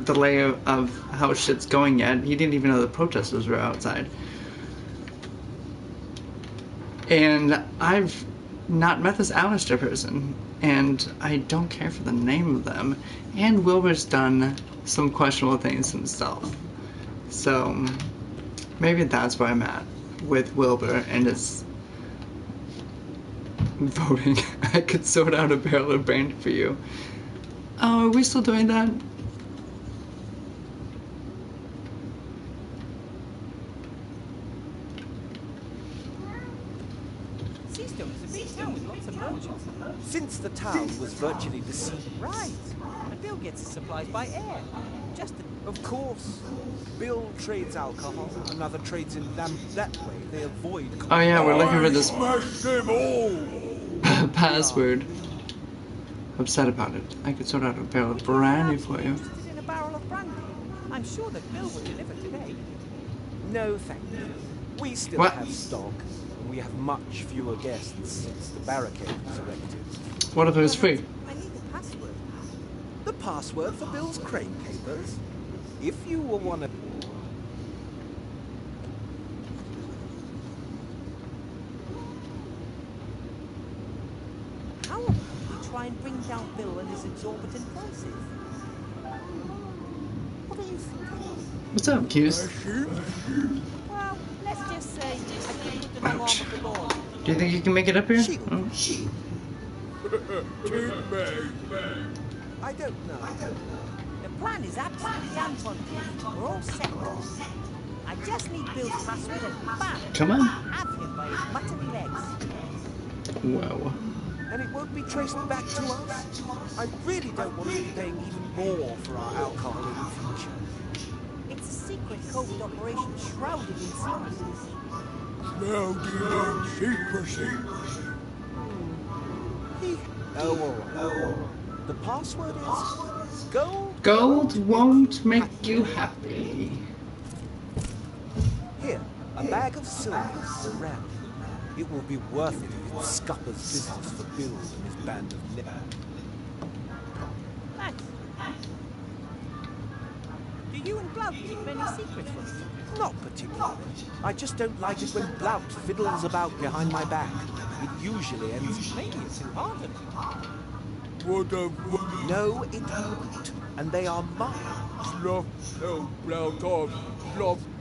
the lay of how shit's going yet. He didn't even know the protesters were outside. And I've not met this Alistair person, and I don't care for the name of them. And Wilbur's done some questionable things himself. So maybe that's where I'm at with Wilbur and his voting. I could sort out a barrel of brandy for you. Oh, are we still doing that? the town was virtually deceived. Right. And Bill gets his supplies by air. Just Of course. Bill trades alcohol, another trades in lamp. That way they avoid... Oh yeah, we're looking for this Smash them all! password. Upset about it. I could sort out a barrel of brandy for you. interested in a barrel of brandy. I'm sure that Bill would deliver today. No, thank you. We still What? have stock, and we have much fewer guests since the barricade was erected. What if it was free? I need the password. The password for Bill's crane capers? If you were one of... How about we try and bring down Bill and his exorbitant prices? What do you think? What's up, Hughes? Well, let's just say I could put the long arm of the law. Do you think you can make it up here? Oh. I don't know. The plan is absolutely on. We're all set. I just need Bill's password and bam! Come on. Have him by his buttery legs. Whoa. And it won't be traced back to us? I really don't want to be paying even more for our alcohol in the future. It's a secret covert operation shrouded in secrecy. Shrouded in secrecy. Oh, all right. The password is gold. Gold won't make you happy. Here, a bag of silver around. It will be worth it if it scuppers business for Bill and his band of nippers. Thanks. Do you and Blount keep many secrets from each other? Not particularly. I just don't like it when Blount fiddles about behind my back. It usually ends... Maybe it's too hard on him. No, it wouldn't. And they are mine.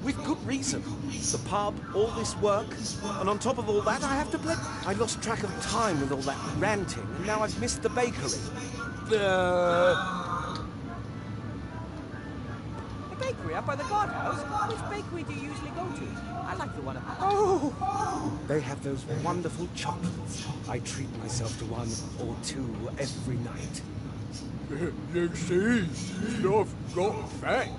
With good reason. The pub, all this work, and on top of all that, I have to play. I lost track of time with all that ranting, and now I've missed the bakery. The bakery up by the guardhouse? Which bakery do you usually go to? I like the one up. Oh! They have those wonderful chocolates. I treat myself to one or two every night. You see, stuff got fat.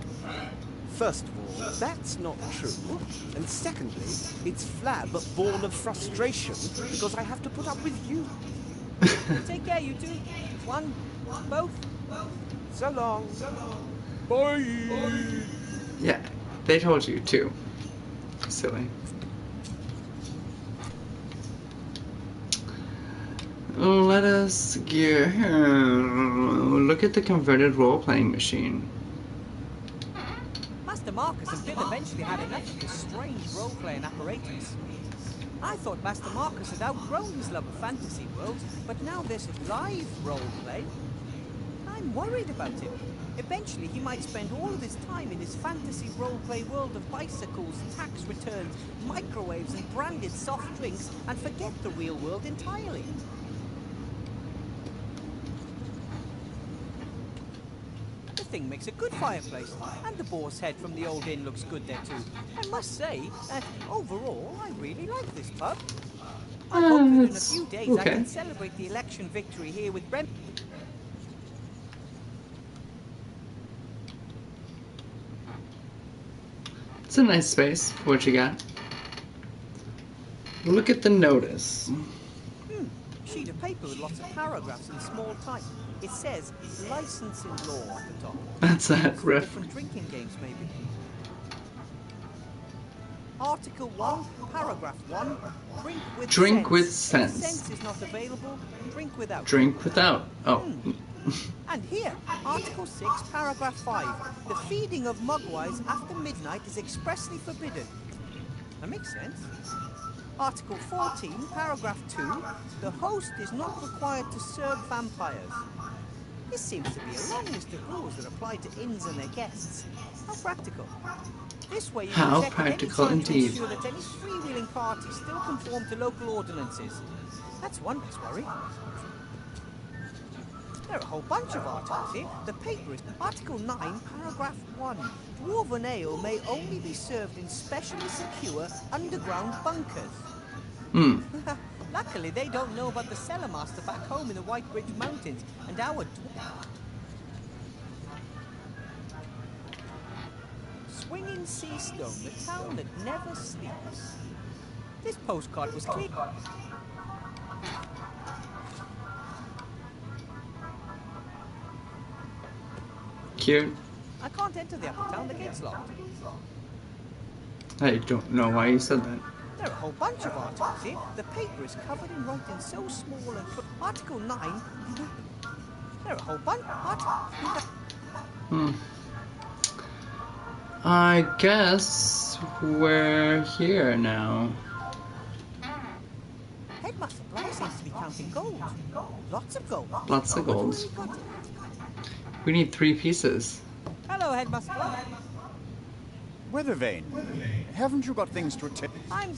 First of all, that's not true. And secondly, it's flab born of frustration because I have to put up with you. Take care, you two. One, both. So long. Bye. Yeah, they told you too. Silly. Let us gear. Look at the converted role-playing machine. Master Marcus and Bill eventually had enough of this strange role-playing apparatus. I thought Master Marcus had outgrown his love of fantasy worlds, but now there's live role-play. I'm worried about him. Eventually, he might spend all of his time in his fantasy role-play world of bicycles, tax returns, microwaves, and branded soft drinks, and forget the real world entirely. The thing makes a good fireplace, and the boar's head from the old inn looks good there too. I must say that overall, I really like this pub. I hope that in a few days I can celebrate the election victory here with Rem. It's a nice space for what you got. Look at the notice. Sheet of paper with lots of paragraphs in small type. It says licensing law at the top. That's that For riff. different drinking games, maybe. Article 1, paragraph 1. Drink with sense. With sense. Sense is not available. Drink without. Drink without. Oh. And here, Article 6, paragraph 5. The feeding of mugwais after midnight is expressly forbidden. That makes sense. Article 14, paragraph 2. The host is not required to serve vampires. This seems to be a long list of rules that apply to inns and their guests. How practical. This way you How can check practical at any time to indeed. ensure that any freewheeling parties still conform to local ordinances. That's one less worry. There are a whole bunch of articles here. The paper is Article 9, paragraph 1. Dwarven ale may only be served in specially secure underground bunkers. Luckily, they don't know about the cellar master back home in the White Bridge Mountains and our swinging sea stone, the town that never sleeps. This postcard was clear. Cute. I can't enter the upper town, the gate's locked. I don't know why you said that. There are a whole bunch of articles here. The paper is covered in writing so small and put Article 9. There are a whole bunch of I guess we're here now. Headmaster Black seems to be counting gold. Lots of gold. Lots of gold. Where have we got it? We need 3 pieces. Hello, Headmaster Black. Weathervane, haven't you got things to attend? I'm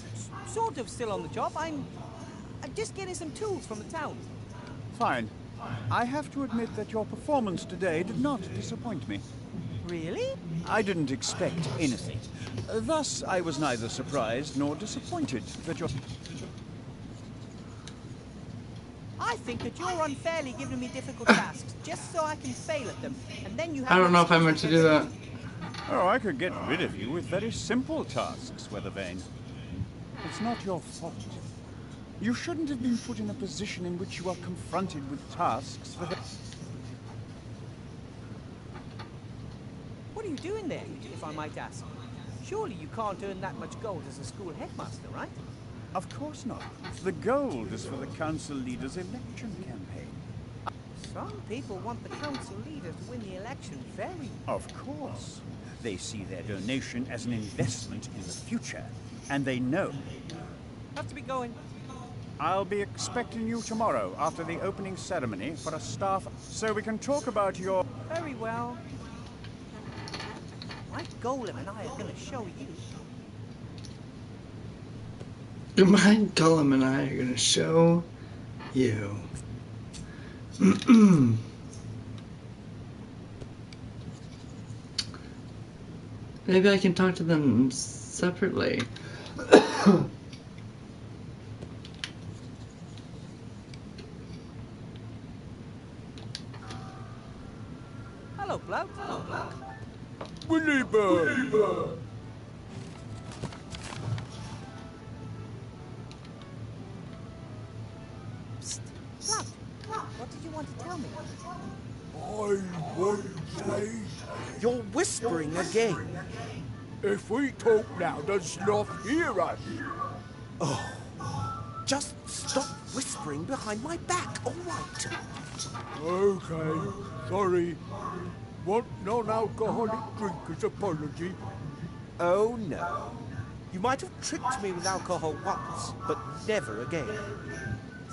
sort of still on the job. I'm just getting some tools from the town. Fine. I have to admit that your performance today did not disappoint me. Really? I didn't expect anything. Thus, I was neither surprised nor disappointed that your... I think that you're unfairly giving me difficult tasks just so I can fail at them, and then you have... I don't know if I meant to do that. Oh, I could get rid of you with very simple tasks, Weathervane. It's not your fault. You shouldn't have been put in a position in which you are confronted with tasks for the... What are you doing there, if I might ask? Surely you can't earn that much gold as a school headmaster, right? Of course not. The gold is for the council leader's election campaign. Some people want the council leader to win the election very... Of course. They see their donation as an investment in the future, and they know. Have to be going. I'll be expecting you tomorrow after the opening ceremony for a staff, so we can talk about your... Very well. My golem and I are going to show you. My Gollum and I are gonna show you. Maybe I can talk to them separately. Hello, bloke. Hello, bloke. Willy Bird! Psst. Bloke, what did you want to tell me? I won't say. You're whispering again. If we talk now, does Sloth hear us? Just stop whispering behind my back, all right? Okay, sorry. Want non-alcoholic drink as apology? Oh, no. You might have tricked me with alcohol once, but never again.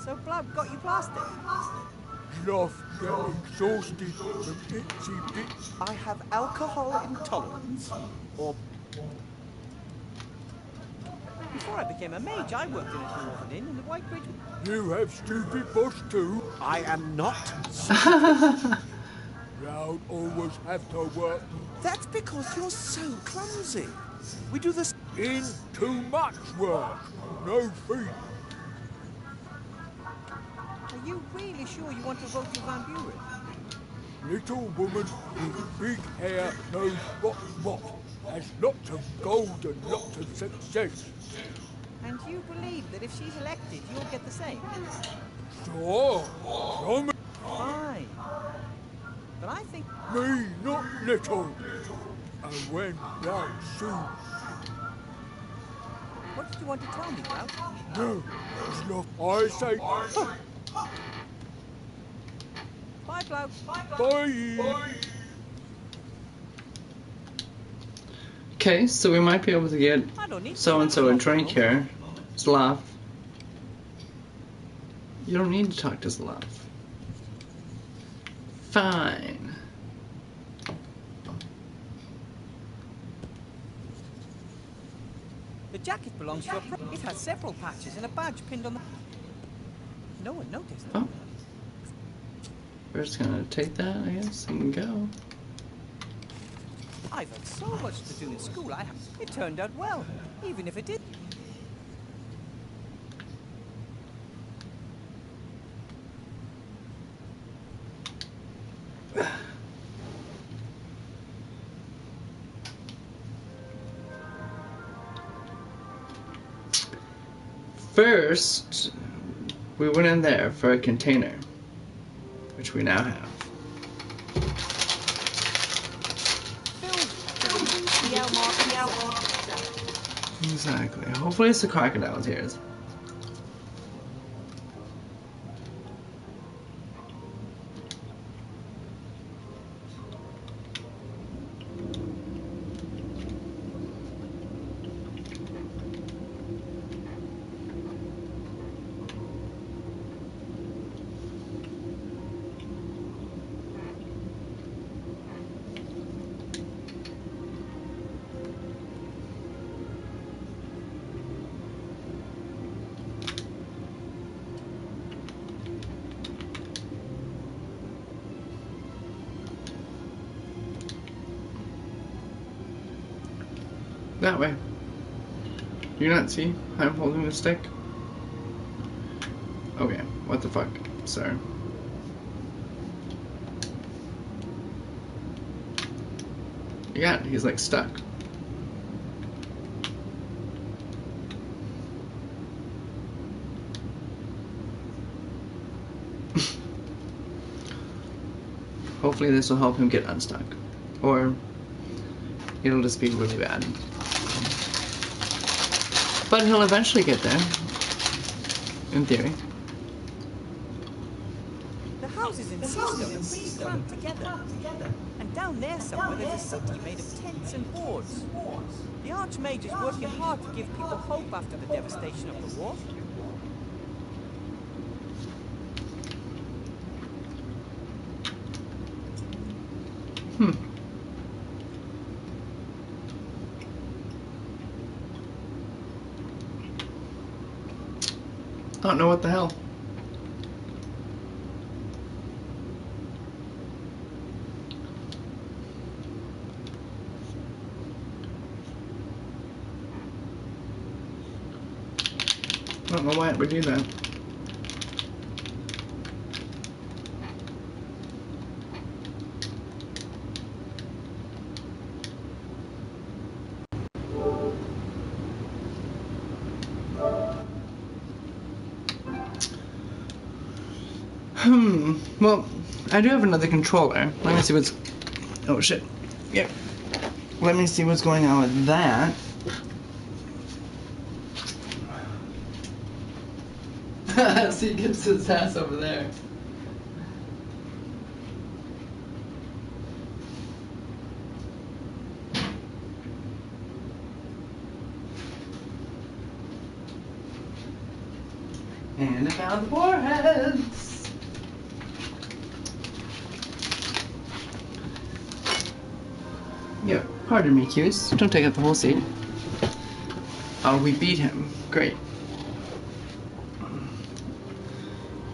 So bloke got you plastered? Sloth get exhausted from itsy bits. I have alcohol intolerance, or Before I became a mage, I worked in a dwarven inn in the White Bridge. You have stupid boss too. I am not. Round always have to work That's because you're so clumsy. We do this. in too much work. No feet. Are you really sure you want to vote for Van Buren? Little woman with big hair knows what. Has lots of gold and lots of success. And you believe that if she's elected, you'll get the same? Sure. From Fine. But I think... me, not little. And when that soon. What did you want to tell me, bloke? No, Sloth, I say Bye, bloke. bye. Okay, so we might be able to get I don't need so-and-so a drink here. Slav. You don't need to talk to Slav. Fine. The jacket belongs to a pro... It has several patches and a badge pinned on the... No one noticed. Oh. We're just gonna take that, I guess, and go. I've had so much to do in school, it turned out well, even if it did. first, we went in there for a container, which we now have. Exactly. Hopefully it's the crocodile tears. That way. Do you not see I'm holding the stick? Okay, what the fuck, sir? Yeah, he's like stuck. Hopefully this will help him get unstuck. Or it'll just be really bad. But he'll eventually get there. In theory. The houses in Seastone and Freestone are together. And down there somewhere there's a city made of tents and boards. The Archmage is working hard to give people hope after the devastation of the war. I don't know what the hell. I don't know why it would do that. Well, I do have another controller. Let me see what's... Oh, shit. Yep. Let me see what's going on with that. So he gets his ass over there. And I found the warheads. Yeah, pardon me, Hughes. Don't take up the whole seat. Oh, we beat him. Great.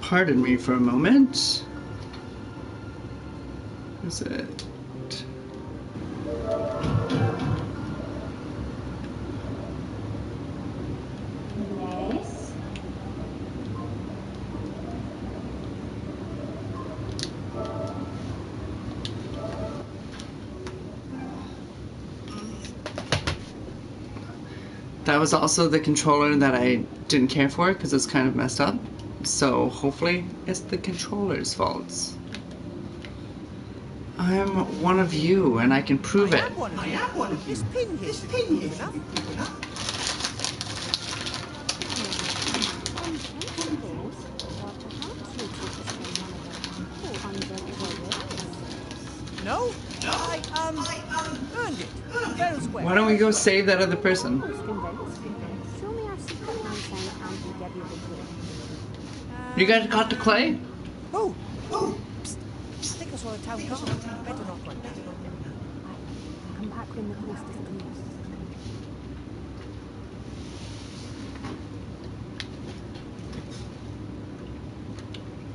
Pardon me for a moment. Is it? Yes. That was also the controller that I didn't care for because it's kind of messed up. So hopefully it's the controller's fault. I'm one of you and I can prove it. I am one of you. This pin here should be good enough. No? I earned it. Fair and square. Why don't we go save that other person? Show me our secret hand sign and we'll give you the clue. You guys got the clay? Oh! Psst. Stickers for the town guard. Better not run down. Come back when the coast is clear.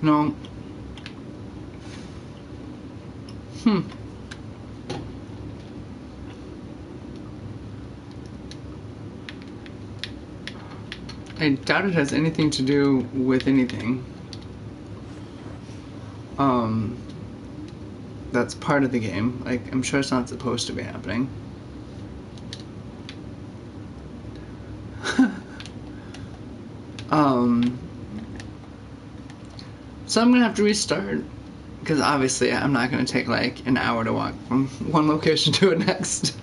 No. I doubt it has anything to do with anything. That's part of the game. Like, I'm sure it's not supposed to be happening. So I'm gonna have to restart, because obviously I'm not gonna take like an hour to walk from one location to the next.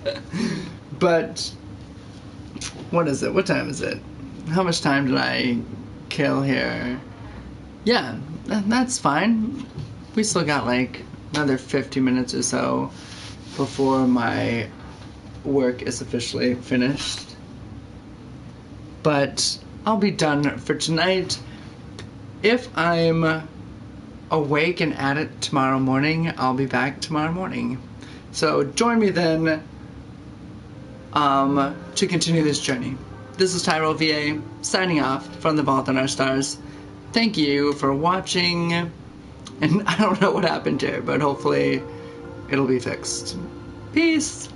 But what is it? What time is it? How much time did I kill here? Yeah, that's fine. We still got like another 50 minutes or so before my work is officially finished. But I'll be done for tonight. If I'm awake and at it tomorrow morning, I'll be back tomorrow morning. So join me then to continue this journey. This is Tyrell VA signing off from the Vault on Our Stars. Thank you for watching, and I don't know what happened here, but hopefully it'll be fixed. Peace!